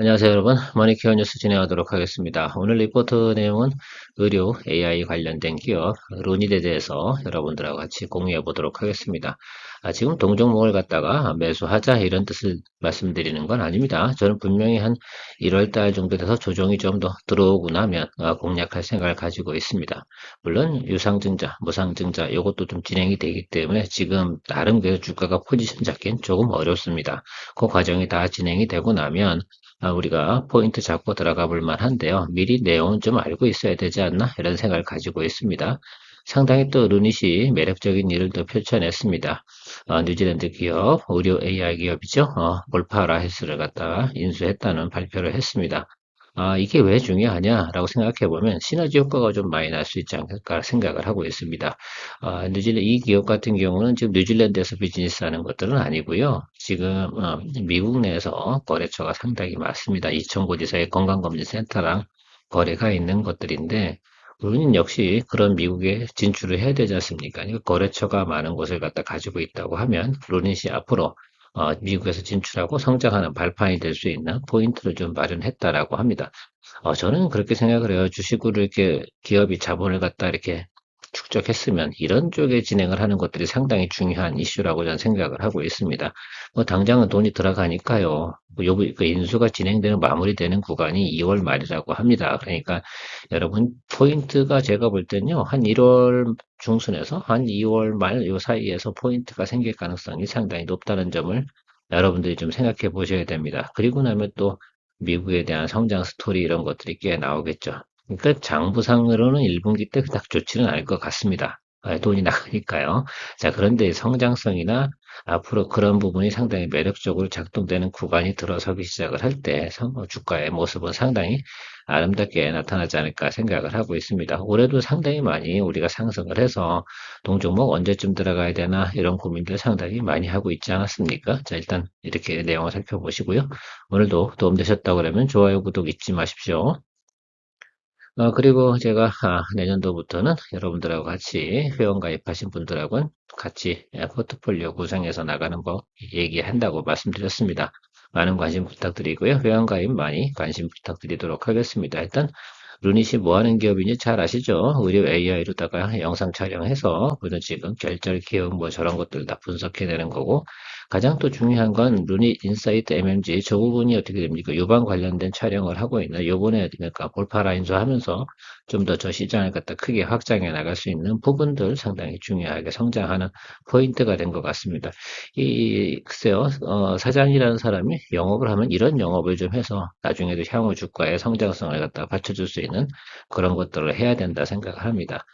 안녕하세요, 여러분. 머니케어 뉴스 진행하도록 하겠습니다. 오늘 리포트 내용은 의료 AI 관련된 기업 루닛에 대해서 여러분들하고 같이 공유해 보도록 하겠습니다. 지금 동종목을 갖다가 매수하자 이런 뜻을 말씀드리는 건 아닙니다. 저는 분명히 한 1월 달 정도 돼서 조정이 좀 더 들어오고 나면 공략할 생각을 가지고 있습니다. 물론 유상증자, 무상증자 이것도 좀 진행이 되기 때문에 지금 나름 그 주가가 포지션 잡긴 조금 어렵습니다. 그 과정이 다 진행이 되고 나면 우리가 포인트 잡고 들어가 볼 만한데요. 미리 내용은 좀 알고 있어야 되지 않나? 이런 생각을 가지고 있습니다. 상당히 또 루닛이 매력적인 일을 또 펼쳐냈습니다. 뉴질랜드 기업, 의료 AI 기업이죠. 볼파라 헬스를 갖다가 인수했다는 발표를 했습니다. 이게 왜 중요하냐라고 생각해 보면 시너지 효과가 좀 많이 날 수 있지 않을까 생각을 하고 있습니다. 뉴질랜드 이 기업 같은 경우는 지금 뉴질랜드에서 비즈니스 하는 것들은 아니고요. 지금 미국 내에서 거래처가 상당히 많습니다. 이천 곳 이상의 건강검진센터랑 거래가 있는 것들인데 우리는 역시 그런 미국에 진출을 해야 되지 않습니까? 그러니까 거래처가 많은 곳을 갖다 가지고 있다고 하면 루닛이 앞으로 미국에서 진출하고 성장하는 발판이 될 수 있는 포인트를 좀 마련했다라고 합니다. 저는 그렇게 생각을 해요. 주식으로 이렇게 기업이 자본을 갖다 이렇게 축적했으면 이런 쪽에 진행을 하는 것들이 상당히 중요한 이슈라고 저는 생각을 하고 있습니다. 뭐 당장은 돈이 들어가니까요. 그 인수가 진행되는 마무리되는 구간이 2월 말이라고 합니다. 그러니까 여러분 포인트가 제가 볼 때는요. 한 1월 중순에서 한 2월 말 요 사이에서 포인트가 생길 가능성이 상당히 높다는 점을 여러분들이 좀 생각해 보셔야 됩니다. 그리고 나면 또 미국에 대한 성장 스토리 이런 것들이 꽤 나오겠죠. 그러니까 장부상으로는 1분기 때 그닥 좋지는 않을 것 같습니다. 돈이 나가니까요. 자, 그런데 성장성이나 앞으로 그런 부분이 상당히 매력적으로 작동되는 구간이 들어서기 시작을 할 때 주가의 모습은 상당히 아름답게 나타나지 않을까 생각을 하고 있습니다. 올해도 상당히 많이 우리가 상승을 해서 동종목 언제쯤 들어가야 되나 이런 고민들 상당히 많이 하고 있지 않았습니까? 자, 일단 이렇게 내용을 살펴보시고요. 오늘도 도움되셨다고 그러면 좋아요, 구독 잊지 마십시오. 그리고 제가 내년도부터는 여러분들하고 같이 회원 가입하신 분들하고는 같이 포트폴리오 구성해서 나가는 거 얘기한다고 말씀드렸습니다. 많은 관심 부탁드리고요. 회원 가입 많이 관심 부탁드리도록 하겠습니다. 일단 루닛이 뭐 하는 기업인지 잘 아시죠? 의료 AI로다가 영상 촬영해서 그런 지금 결절 기억 뭐 저런 것들 다 분석해내는 거고 가장 또 중요한 건 루닛 인사이트 MMG 저 부분이 어떻게 됩니까? 유방 관련된 촬영을 하고 있는 요번에 그러니까 볼파라 인수하면서 좀 더 저 시장을 갖다 크게 확장해 나갈 수 있는 부분들 상당히 중요하게 성장하는 포인트가 된 것 같습니다. 글쎄요, 사장이라는 사람이 영업을 하면 이런 영업을 좀 해서 나중에도 향후 주가의 성장성을 갖다 받쳐줄 수 있는 그런 것들을 해야 된다 생각을 합니다.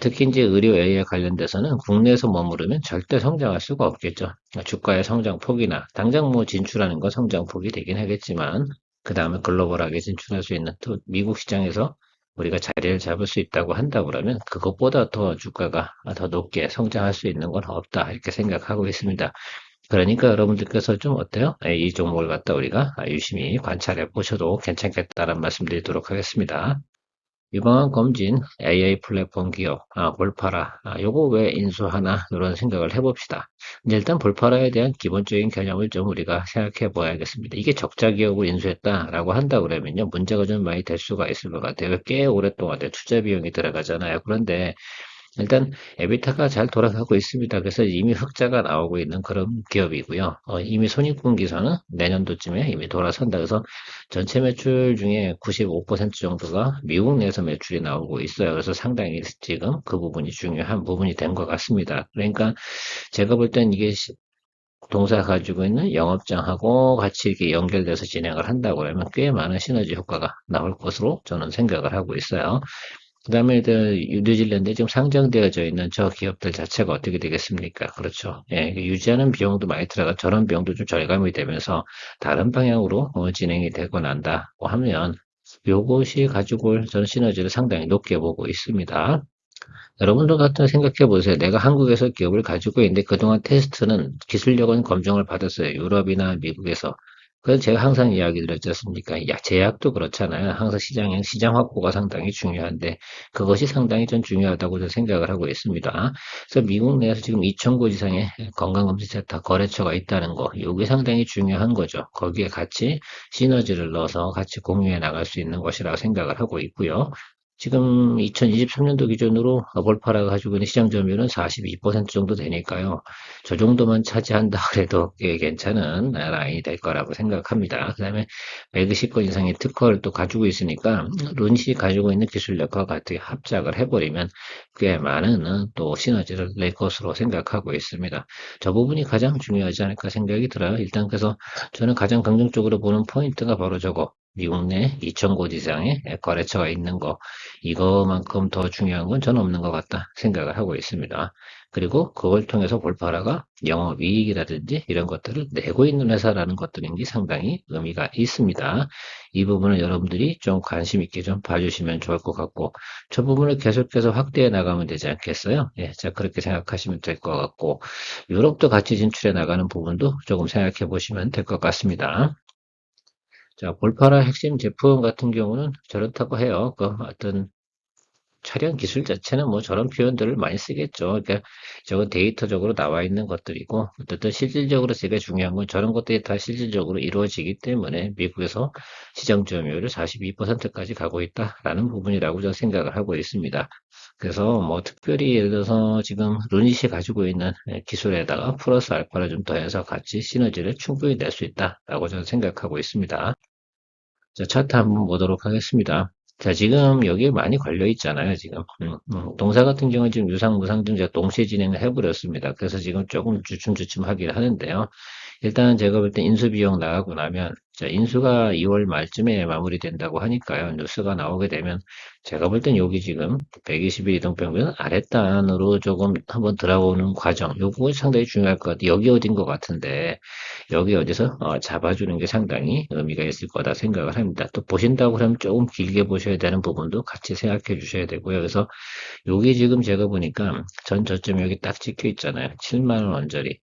특히 이제 의료 AI 관련돼서는 국내에서 머무르면 절대 성장할 수가 없겠죠. 주가의 성장 폭이나 당장 뭐 진출하는 건 성장 폭이 되긴 하겠지만 그 다음에 글로벌하게 진출할 수 있는 또 미국 시장에서 우리가 자리를 잡을 수 있다고 한다 그러면 그것보다 더 주가가 더 높게 성장할 수 있는 건 없다 이렇게 생각하고 있습니다. 그러니까 여러분들께서 좀 어때요? 이 종목을 갖다 우리가 유심히 관찰해 보셔도 괜찮겠다는 말씀드리도록 하겠습니다. 유방암 검진 AI 플랫폼 기업, 볼파라, 요거 왜 인수하나, 이런 생각을 해봅시다. 이제 일단 볼파라에 대한 기본적인 개념을 좀 우리가 생각해 봐야겠습니다. 이게 적자 기업을 인수했다라고 한다 그러면요, 문제가 좀 많이 될 수가 있을 것 같아요. 꽤 오랫동안 투자 비용이 들어가잖아요. 그런데 일단 에비타가 잘 돌아가고 있습니다. 그래서 이미 흑자가 나오고 있는 그런 기업이고요. 이미 손익분기선은 내년도쯤에 이미 돌아선다. 그래서 전체 매출 중에 95% 정도가 미국 내에서 매출이 나오고 있어요. 그래서 상당히 지금 그 부분이 중요한 부분이 된 것 같습니다. 그러니까 제가 볼 땐 이게 동사 가지고 있는 영업장하고 같이 이렇게 연결돼서 진행을 한다고 하면 꽤 많은 시너지 효과가 나올 것으로 저는 생각을 하고 있어요. 그다음에 뉴질랜드에 지금 상장되어져 있는 저 기업들 자체가 어떻게 되겠습니까? 그렇죠. 예, 유지하는 비용도 많이 들어가 저런 비용도 좀 절감이 되면서 다른 방향으로 진행이 되고 난다고 하면 요것이 가지고 올 저는 시너지를 상당히 높게 보고 있습니다. 여러분들 같은 생각해 보세요. 내가 한국에서 기업을 가지고 있는데 그동안 테스트는 기술력은 검증을 받았어요. 유럽이나 미국에서. 그래서 제가 항상 이야기 드렸지 않습니까? 야, 제약도 그렇잖아요. 항상 시장 확보가 상당히 중요한데, 그것이 상당히 전 중요하다고 저는 생각을 하고 있습니다. 그래서 미국 내에서 지금 2천 곳 이상의 건강검진센터 거래처가 있다는 거, 이게 상당히 중요한 거죠. 거기에 같이 시너지를 넣어서 같이 공유해 나갈 수 있는 것이라고 생각을 하고 있고요. 지금 2023년도 기준으로 볼파라가 가지고 있는 시장 점유율은 42% 정도 되니까요. 저 정도만 차지한다 그래도 꽤 괜찮은 라인이 될 거라고 생각합니다. 그 다음에 120건 이상의 특허를 또 가지고 있으니까 룬시 가지고 있는 기술력과 같이 합작을 해버리면 꽤 많은 또 시너지를 낼 것으로 생각하고 있습니다. 저 부분이 가장 중요하지 않을까 생각이 들어요. 일단 그래서 저는 가장 긍정적으로 보는 포인트가 바로 저거. 미국 내 2천 곳 이상의 거래처가 있는 거, 이거만큼 더 중요한 건 저는 없는 것 같다 생각을 하고 있습니다. 그리고 그걸 통해서 볼파라가 영업이익이라든지 이런 것들을 내고 있는 회사라는 것들인지 상당히 의미가 있습니다. 이 부분은 여러분들이 좀 관심 있게 좀 봐주시면 좋을 것 같고, 저 부분을 계속해서 확대해 나가면 되지 않겠어요? 예, 자, 그렇게 생각하시면 될 것 같고, 유럽도 같이 진출해 나가는 부분도 조금 생각해 보시면 될 것 같습니다. 자, 볼파라 핵심 제품 같은 경우는 저렇다고 해요. 그 어떤 촬영 기술 자체는 뭐 저런 표현들을 많이 쓰겠죠. 그러니까 저건 데이터적으로 나와 있는 것들이고 어쨌든 실질적으로 제가 중요한 건 저런 것들이 다 실질적으로 이루어지기 때문에 미국에서 시장 점유율을 42%까지 가고 있다라는 부분이라고 저는 생각을 하고 있습니다. 그래서 뭐 특별히 예를 들어서 지금 루닛이 가지고 있는 기술에다가 플러스 알파를 좀 더해서 같이 시너지를 충분히 낼 수 있다라고 저는 생각하고 있습니다. 자, 차트 한번 보도록 하겠습니다. 자, 지금 여기에 많이 걸려 있잖아요, 지금. 동사 같은 경우는 지금 유상, 무상증 제가 동시에 진행을 해버렸습니다. 그래서 지금 조금 주춤주춤하긴 하는데요. 일단 제가 볼 때 인수 비용 나가고 나면, 자, 인수가 2월 말쯤에 마무리된다고 하니까요. 뉴스가 나오게 되면, 제가 볼 땐 여기 지금 120일 이동평균 아랫단으로 조금 한번 들어오는 과정, 요거 상당히 중요할 것 같아요. 여기 어딘 것 같은데, 여기 어디서 잡아주는 게 상당히 의미가 있을 거다 생각을 합니다. 또 보신다고 그러면 조금 길게 보셔야 되는 부분도 같이 생각해 주셔야 되고요. 그래서 여기 지금 제가 보니까 전 저점 여기 딱 찍혀 있잖아요. 7만 원 언저리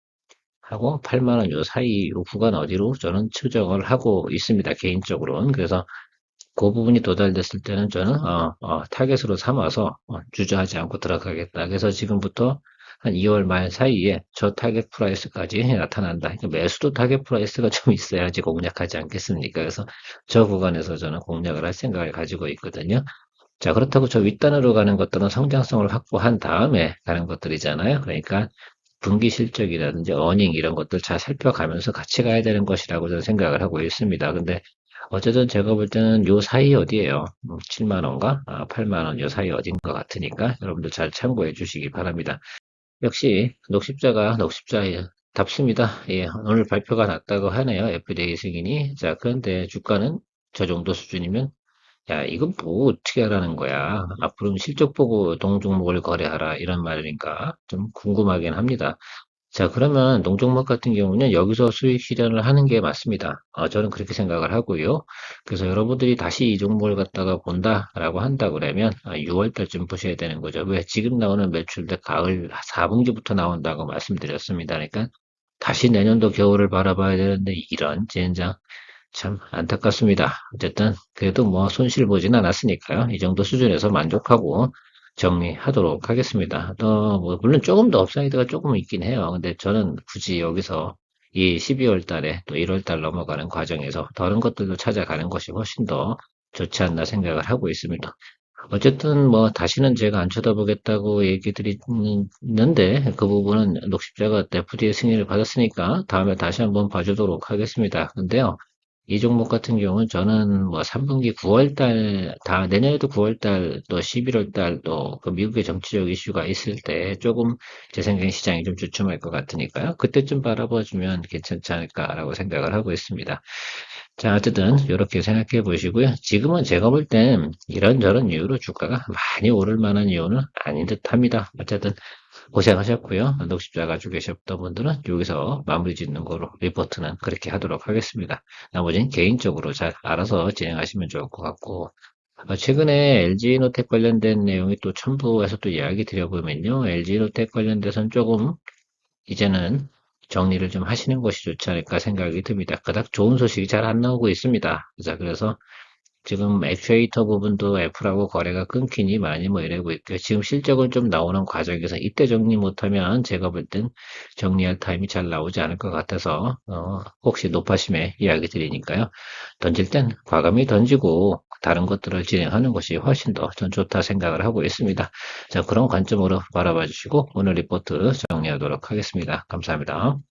하고 8만 원 요 사이 요 구간 어디로 저는 추정을 하고 있습니다. 개인적으로는. 그래서 그 부분이 도달됐을 때는 저는 타겟으로 삼아서 주저하지 않고 들어가겠다. 그래서 지금부터 한 2월 말 사이에 저 타겟 프라이스까지 나타난다. 그러니까 매수도 타겟 프라이스가 좀 있어야지 공략하지 않겠습니까? 그래서 저 구간에서 저는 공략을 할 생각을 가지고 있거든요. 자, 그렇다고 저 윗단으로 가는 것들은 성장성을 확보한 다음에 가는 것들이잖아요. 그러니까 분기 실적이라든지 어닝 이런 것들 잘 살펴가면서 같이 가야 되는 것이라고 저는 생각을 하고 있습니다. 근데 어쨌든 제가 볼 때는 요 사이 어디예요? 7만 원과 8만 원 요 사이 어딘 것 같으니까 여러분들 잘 참고해 주시기 바랍니다. 역시 녹십자답습니다. 예, 오늘 발표가 났다고 하네요. FDA 승인이. 자, 그런데 주가는 저 정도 수준이면 야, 이건 뭐 어떻게 하라는 거야? 앞으로는 실적 보고 동종목을 거래하라 이런 말이니까 좀 궁금하긴 합니다. 자, 그러면 농종목 같은 경우는 여기서 수익 실현을 하는 게 맞습니다. 저는 그렇게 생각을 하고요. 그래서 여러분들이 다시 이 종목을 갖다가 본다라고 한다 그러면 6월 달쯤 보셔야 되는 거죠. 왜 지금 나오는 매출대 가을 4분기부터 나온다고 말씀드렸습니다. 그러니까 다시 내년도 겨울을 바라봐야 되는데 이런 젠장 참 안타깝습니다. 어쨌든 그래도 뭐 손실 보진 않았으니까요. 이 정도 수준에서 만족하고 정리하도록 하겠습니다. 또 뭐 물론 조금 더 업사이드가 조금 있긴 해요. 근데 저는 굳이 여기서 이 12월 달에 또 1월 달 넘어가는 과정에서 다른 것들도 찾아가는 것이 훨씬 더 좋지 않나 생각을 하고 있습니다. 어쨌든 뭐 다시는 제가 안 쳐다보겠다고 얘기 드리는데 그 부분은 녹십자가 FDA의 승인을 받았으니까 다음에 다시 한번 봐주도록 하겠습니다. 근데요. 이 종목 같은 경우는 저는 뭐 3분기 9월 달, 내년에도 9월 달, 또 11월 달, 또 그 미국의 정치적 이슈가 있을 때 조금 제 생각에 시장이 좀 주춤할 것 같으니까요. 그때쯤 바라봐주면 괜찮지 않을까라고 생각을 하고 있습니다. 자, 어쨌든 이렇게 생각해 보시고요. 지금은 제가 볼 땐 이런저런 이유로 주가가 많이 오를 만한 이유는 아닌 듯 합니다. 어쨌든 고생하셨고요. 녹십자 가지고 계셨던 분들은 여기서 마무리 짓는 거로 리포트는 그렇게 하도록 하겠습니다. 나머지는 개인적으로 잘 알아서 진행하시면 좋을 것 같고, 최근에 LG노텍 관련된 내용이 또 첨부해서 또 이야기 드려보면요. LG노텍 관련돼서는 조금 이제는 정리를 좀 하시는 것이 좋지 않을까 생각이 듭니다. 그닥 좋은 소식이 잘 안 나오고 있습니다. 자, 그래서 지금 액추에이터 부분도 애플하고 거래가 끊기니 많이 뭐 이러고 있고요. 지금 실적은 좀 나오는 과정에서 이때 정리 못하면 제가 볼 땐 정리할 타임이 잘 나오지 않을 것 같아서 혹시 높아심에 이야기 드리니까요. 던질 땐 과감히 던지고 다른 것들을 진행하는 것이 훨씬 더 전 좋다 생각을 하고 있습니다. 자, 그런 관점으로 바라봐 주시고 오늘 리포트 정리하도록 하겠습니다. 감사합니다.